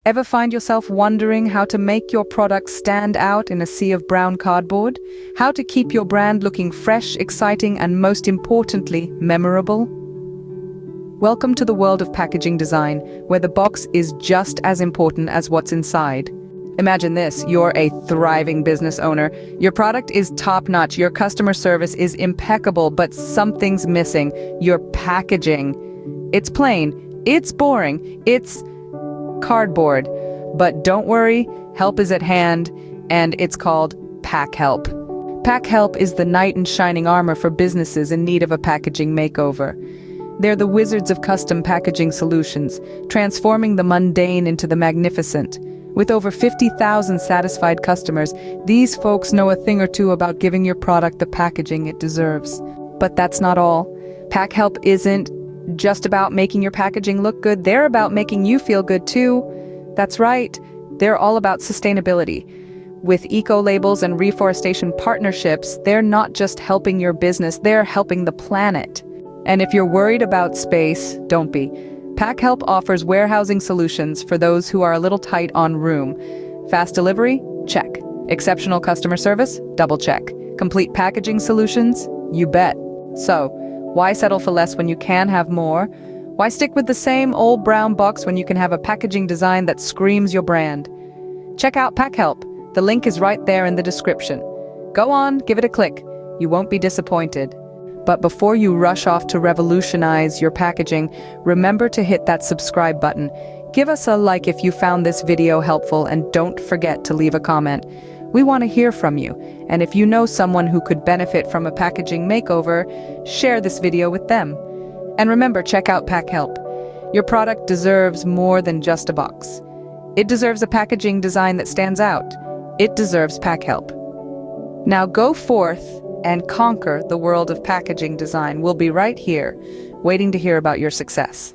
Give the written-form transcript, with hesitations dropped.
Ever find yourself wondering how to make your product stand out in a sea of brown cardboard? How to keep your brand looking fresh, exciting, and most importantly, memorable? Welcome to the world of packaging design, where the box is just as important as what's inside. Imagine this, you're a thriving business owner. Your product is top-notch, your customer service is impeccable, but something's missing. Your packaging. It's plain, it's boring, it's cardboard. But don't worry, help is at hand, and it's called PackHelp. PackHelp is the knight in shining armor for businesses in need of a packaging makeover. They're the wizards of custom packaging solutions, transforming the mundane into the magnificent. With over 50,000 satisfied customers, these folks know a thing or two about giving your product the packaging it deserves. But that's not all. PackHelp isn't just about making your packaging look good, they're about making you feel good too. That's right, they're all about sustainability. With eco-labels and reforestation partnerships, they're not just helping your business, they're helping the planet. And if you're worried about space, don't be. PackHelp offers warehousing solutions for those who are a little tight on room. Fast delivery? Check. Exceptional customer service? Double check. Complete packaging solutions? You bet. So, why settle for less when you can have more? Why stick with the same old brown box when you can have a packaging design that screams your brand? Check out PackHelp. The link is right there in the description. Go on, give it a click. You won't be disappointed. But before you rush off to revolutionize your packaging, remember to hit that subscribe button. Give us a like if you found this video helpful, and don't forget to leave a comment. We want to hear from you, and if you know someone who could benefit from a packaging makeover, share this video with them. And remember, check out PackHelp. Your product deserves more than just a box. It deserves a packaging design that stands out. It deserves PackHelp. Now go forth and conquer the world of packaging design. We'll be right here, waiting to hear about your success.